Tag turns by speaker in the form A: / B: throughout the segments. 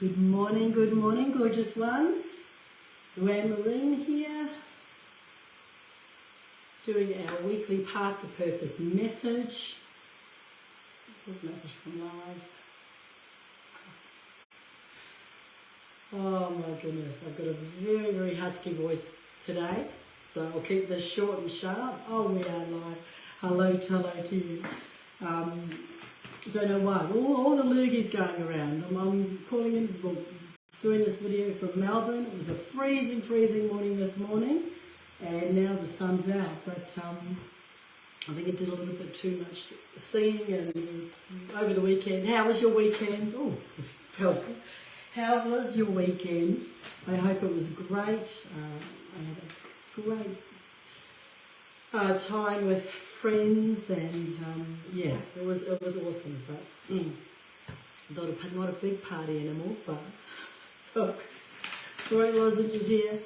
A: Good morning, gorgeous ones. Luanne Marine here, doing our weekly Path to Purpose message. This is Mavish from Live. Oh my goodness, I've got a very, very husky voice today, so I'll keep this short and sharp. Oh, we are live. Hello to you. Don't know why. All the lurgies going around. I'm calling in, doing this video from Melbourne. It was a freezing morning this morning, and now the sun's out. But I think it did a little bit too much singing and over the weekend. How was your weekend? Oh, this felt good. How was your weekend? I hope it was great. I had a great time with friends, and yeah, it was awesome. But not a big party anymore. But so great lozenges here.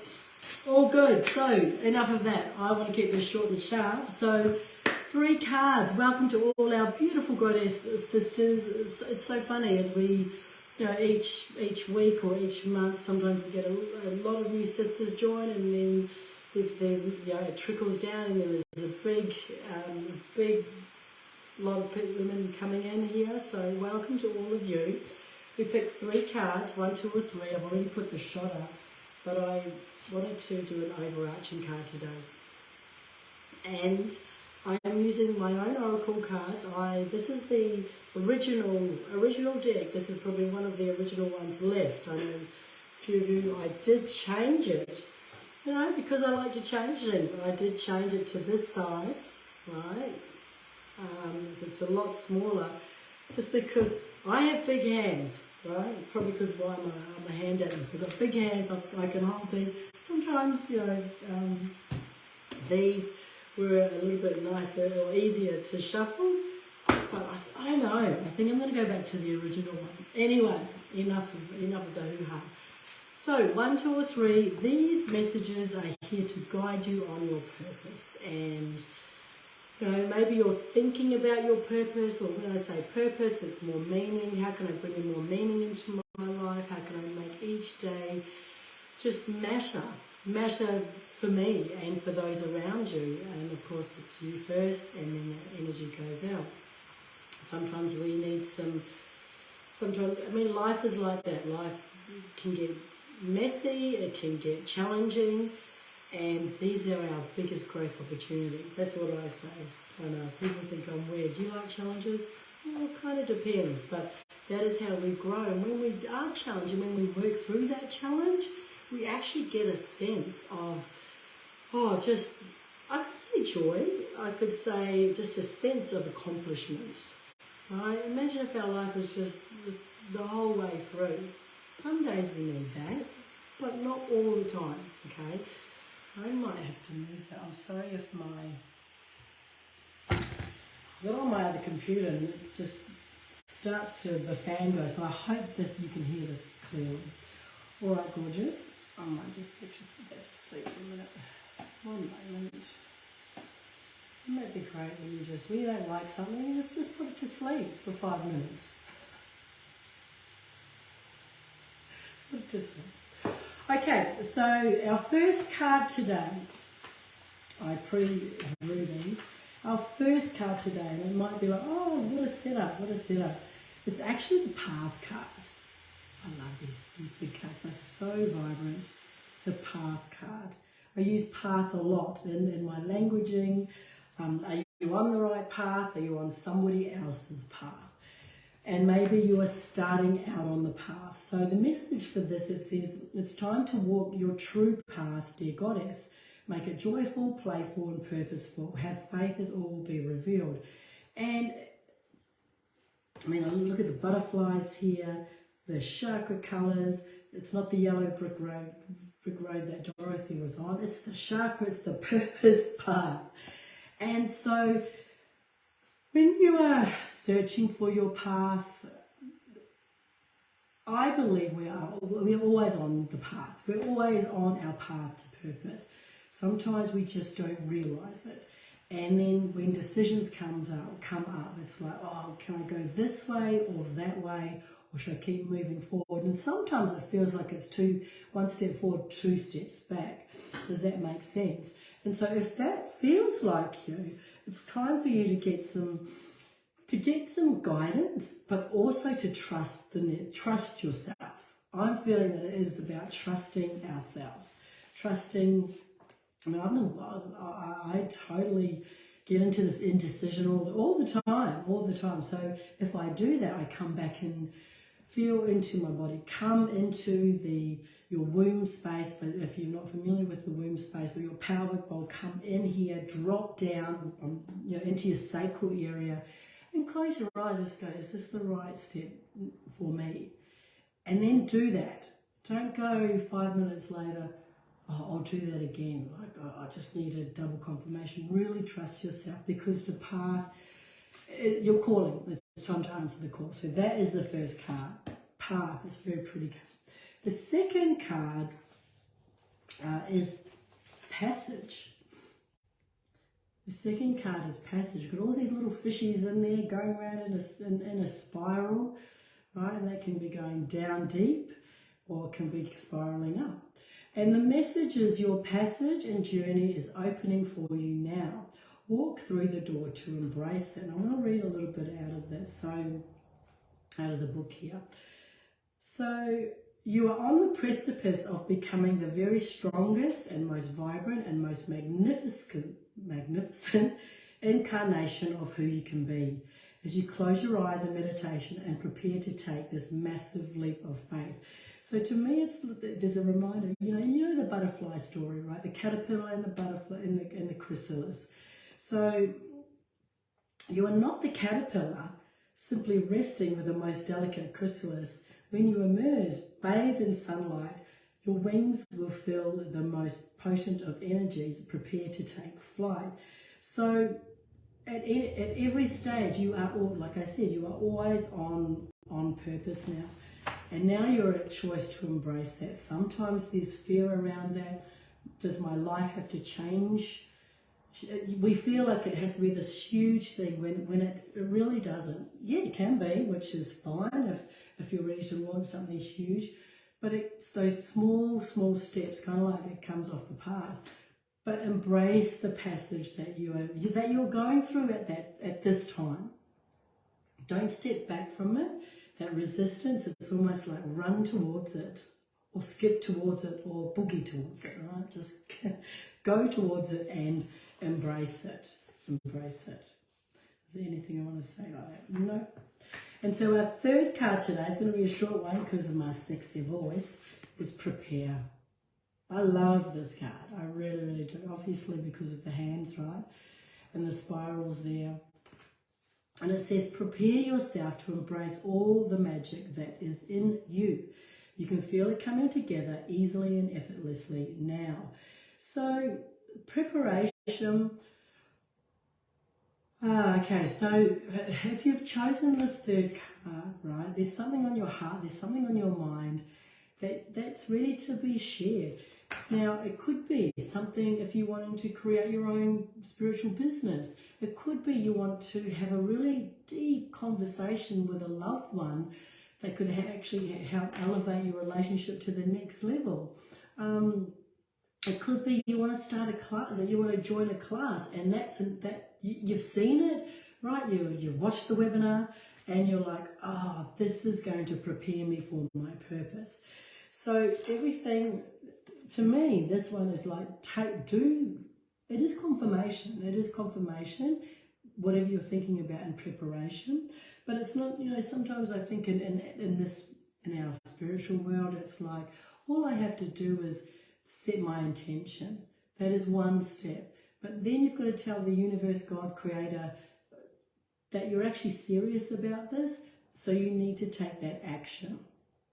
A: All good. So enough of that. I want to keep this short and sharp. So 3 cards. Welcome to all our beautiful goddess sisters. It's so funny as we, each week or each month, sometimes we get a lot of new sisters join, and then there's it trickles down, and then there's a big lot of women coming in here. So welcome to all of you. We picked 3 cards, 1, 2, or 3. I've already put the shot up, but I wanted to do an overarching card today. And I am using my own oracle cards. This is the original deck. This is probably one of the original ones left. I know a few of you, I did change it, because I like to change things. I did change it to this size, right? It's a lot smaller, just because I have big hands, right? Probably because I'm a hand dancer. I've got big hands. I can hold these. Sometimes, these were a little bit nicer or easier to shuffle, but I don't know. I think I'm going to go back to the original one. Anyway, enough of the hoo-ha. So 1, 2, or 3. These messages are here to guide you on your purpose, and maybe you're thinking about your purpose, or when I say purpose, it's more meaning. How can I bring in more meaning into my life? How can I make each day just matter for me and for those around you? And of course it's you first, and then that energy goes out. Sometimes we need life is like that. Life can get messy, it can get challenging, and these are our biggest growth opportunities. That's what I say. I know people think I'm weird. Do you like challenges? Well, it kind of depends, but that is how we grow. And when we are challenged, and when we work through that challenge, we actually get a sense of, I could say joy, I could say just a sense of accomplishment. Right? Imagine if our life was just the whole way through. Some days we need that, but not all the time, okay? I might have to move that. I'm sorry if I got on my other computer and it just starts the fan goes, so I hope you can hear this clearly. All right, gorgeous. I might just let you put that to sleep for a minute. 1 moment. It might be great when you don't like something, you just put it to sleep for 5 minutes. Put it to sleep. Okay, so our first card today, I pre-read these. Our first card today, and it might be like, oh, what a setup. It's actually the Path card. I love these big cards. They're so vibrant. The Path card. I use path a lot in my languaging. Are you on the right path? Are you on somebody else's path? And maybe you are starting out on the path. So the message for this, it says, it's time to walk your true path, dear goddess. Make it joyful, playful, and purposeful. Have faith as all will be revealed. And I look at the butterflies here, the chakra colours. It's not the yellow brick road that Dorothy was on. It's the chakra, it's the purpose path. And so when you are searching for your path, I believe we're always on the path. We're always on our path to purpose. Sometimes we just don't realise it. And then when decisions come up, it's like, oh, can I go this way or that way? or should I keep moving forward? And sometimes it feels like it's one step forward, two steps back. Does that make sense? And so if that feels like you, it's time for you to get some guidance, but also to trust yourself. I'm feeling that it is about trusting ourselves, trusting. I mean, I totally get into this indecision all the time. So if I do that, I come back and feel into my body, come into your womb space. But if you're not familiar with the womb space or your pelvic bowl, come in here, drop down, into your sacral area, and close your eyes. Just go, is this the right step for me? And then do that. Don't go 5 minutes later, oh, I'll do that again. Like, I just need a double confirmation. Really trust yourself, because the path, you're calling. It's time to answer the call. So that is the first card. Path is a very pretty card. The second card is Passage. The second card is Passage. Got all these little fishies in there going around in a spiral, right? And that can be going down deep, or it can be spiraling up. And the message is your passage and journey is opening for you now. Walk through the door to embrace it. And I want to read a little bit out of this, so out of the book here. So you are on the precipice of becoming the very strongest and most vibrant and most magnificent incarnation of who you can be, as you close your eyes in meditation and prepare to take this massive leap of faith. So to me, there's a reminder, you know the butterfly story, right? The caterpillar and the butterfly and the chrysalis. So you are not the caterpillar simply resting with the most delicate chrysalis. When you emerge, bathed in sunlight, your wings will feel the most potent of energies, prepare to take flight. So at every stage, you are, like I said, you are always on purpose now. And now you're at choice to embrace that. Sometimes there's fear around that. Does my life have to change? We feel like it has to be this huge thing when it really doesn't. Yeah, it can be, which is fine if you're ready to launch something huge. But it's those small steps, kind of like it comes off the path. But embrace the passage that you're going through at this time. Don't step back from it. That resistance, it's almost like run towards it, or skip towards it, or boogie towards it, right? Just go towards it and embrace it. Embrace it. Is there anything I want to say like that? No. And so our third card today is going to be a short one because of my sexy voice, is Prepare. I love this card. I really, really do. Obviously because of the hands, right? And the spirals there. And it says, prepare yourself to embrace all the magic that is in you. You can feel it coming together easily and effortlessly now. So, preparation. Okay, so if you've chosen this third card, right, there's something on your heart, there's something on your mind that's ready to be shared. Now, it could be something if you wanted to create your own spiritual business. It could be you want to have a really deep conversation with a loved one that could actually help elevate your relationship to the next level. It could be you want to start a class, that you want to join a class, and you've seen it, right? You've watched the webinar, and you're like, oh, this is going to prepare me for my purpose. So everything. To me, this one is like, it is confirmation. It is confirmation, whatever you're thinking about in preparation. But it's not, sometimes I think in our spiritual world, it's like, all I have to do is set my intention. That is one step. But then you've got to tell the universe, God, Creator, that you're actually serious about this. So you need to take that action,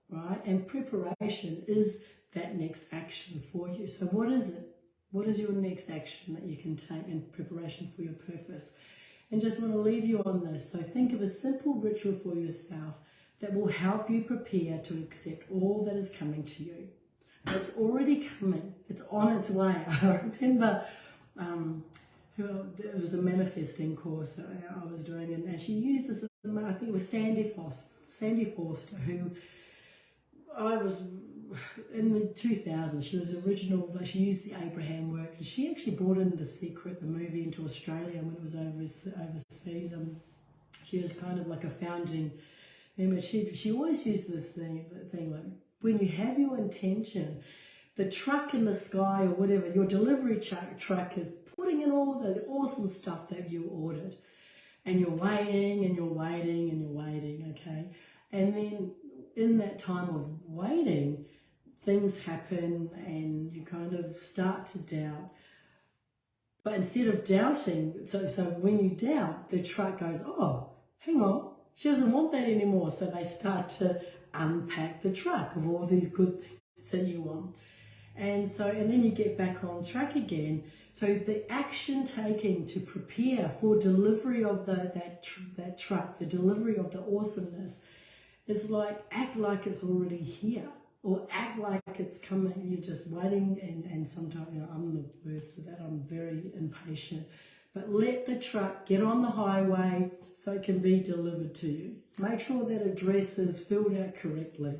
A: right? And preparation is that next action for you. So what is it? What is your next action that you can take in preparation for your purpose? And just want to leave you on this. So think of a simple ritual for yourself that will help you prepare to accept all that is coming to you. It's already coming. It's on its way. I remember it was a manifesting course that I was doing, and she used this, I think it was Sandy Sandy Forster, who I was in the 2000s. She was original, like she used the Abraham work, and she actually brought in The Secret, the movie, into Australia when it was overseas. She was kind of like a founding member. She always used this thing like, when you have your intention, the truck in the sky or whatever, your delivery truck is putting in all the awesome stuff that you ordered. And you're waiting and you're waiting and you're waiting, okay? And then in that time of waiting, things happen and you kind of start to doubt. But instead of doubting, so when you doubt, the truck goes, oh, hang on, she doesn't want that anymore. So they start to unpack the truck of all these good things that you want. And then you get back on track again. So the action taking to prepare for delivery of that truck, the delivery of the awesomeness, is like act like it's already here, or act like it's coming. You're just waiting, and sometimes, I'm the worst of that. I'm very impatient. But let the truck get on the highway so it can be delivered to you. Make sure that address is filled out correctly.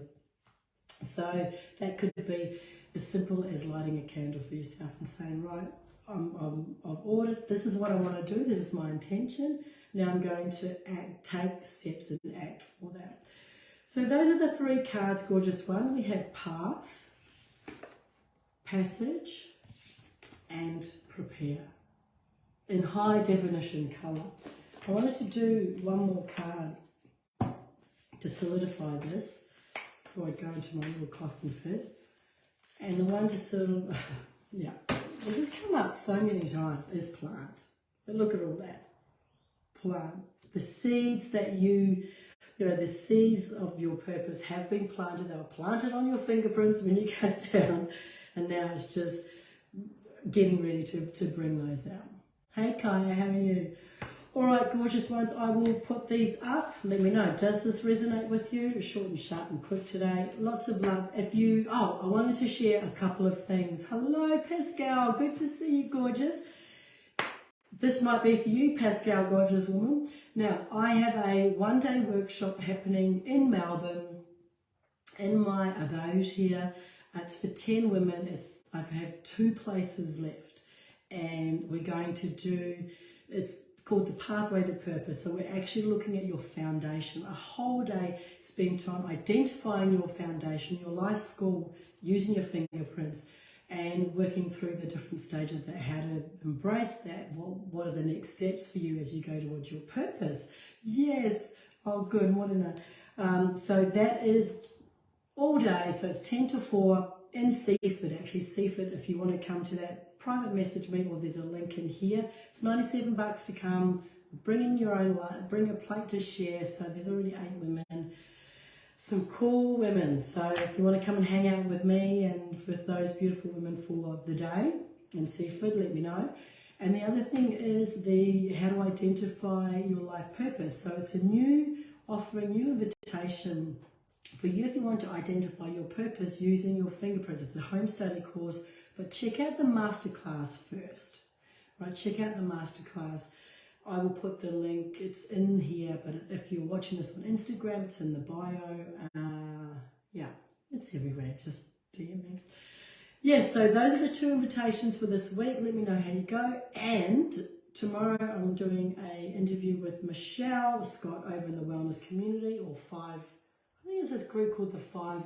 A: So that could be as simple as lighting a candle for yourself and saying, right, I've ordered, this is what I want to do, this is my intention, now I'm going to take steps and act for that. So those are the three cards, gorgeous one. We have path, passage, and prepare in high definition colour. I wanted to do one more card to solidify this before I go into my little coffin fit. And the one to sort of, yeah, this has come up so many times, is plant. But look at all that. Plant. The seeds that the seeds of your purpose have been planted. They were planted on your fingerprints when you cut down. And now it's just getting ready to bring those out. Hey Kaya, how are you? All right, gorgeous ones, I will put these up. Let me know, does this resonate with you? Short and sharp and quick today. Lots of love. I wanted to share a couple of things. Hello, Pascal. Good to see you, gorgeous. This might be for you, Pascal, gorgeous woman. Now, I have a one-day workshop happening in Melbourne in my abode here. It's for 10 women. I have 2 places left. And we're going to do, it's called the Pathway to Purpose. So we're actually looking at your foundation, a whole day spent on identifying your foundation, your life school, using your fingerprints, and working through the different stages of how to embrace that. What are the next steps for you as you go towards your purpose? Yes. Oh, good. Morena. So that is all day. So it's 10 to 4 in Seaford, actually. Seaford, if you want to come to that, private message me, or there's a link in here. It's $97 to come. Bring in your own light, bring a plate to share. So there's already 8 women, some cool women. So if you want to come and hang out with me and with those beautiful women for the day in Seaford, let me know. And the other thing is how to identify your life purpose. So it's a new offering, new invitation for you if you want to identify your purpose using your fingerprints. It's a home study course. But check out the masterclass first, right? Check out the masterclass. I will put the link, it's in here, but if you're watching this on Instagram, it's in the bio. Yeah, it's everywhere, just DM me. Yes, so those are the 2 invitations for this week. Let me know how you go. And tomorrow I'm doing an interview with Michelle Scott over in the Wellness Community, or 5, I think it's this group called the 5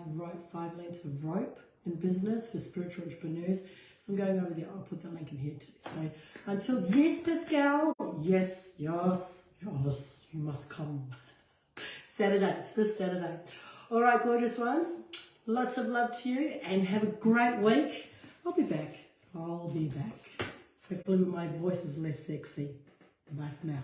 A: Lengths of Rope in Business for Spiritual Entrepreneurs. So I'm going over there. I'll put the link in here too. So until, yes, Pascal, yes, you must come. Saturday, it's this Saturday. All right, gorgeous ones. Lots of love to you and have a great week. I'll be back. Hopefully my voice is less sexy. Bye for now.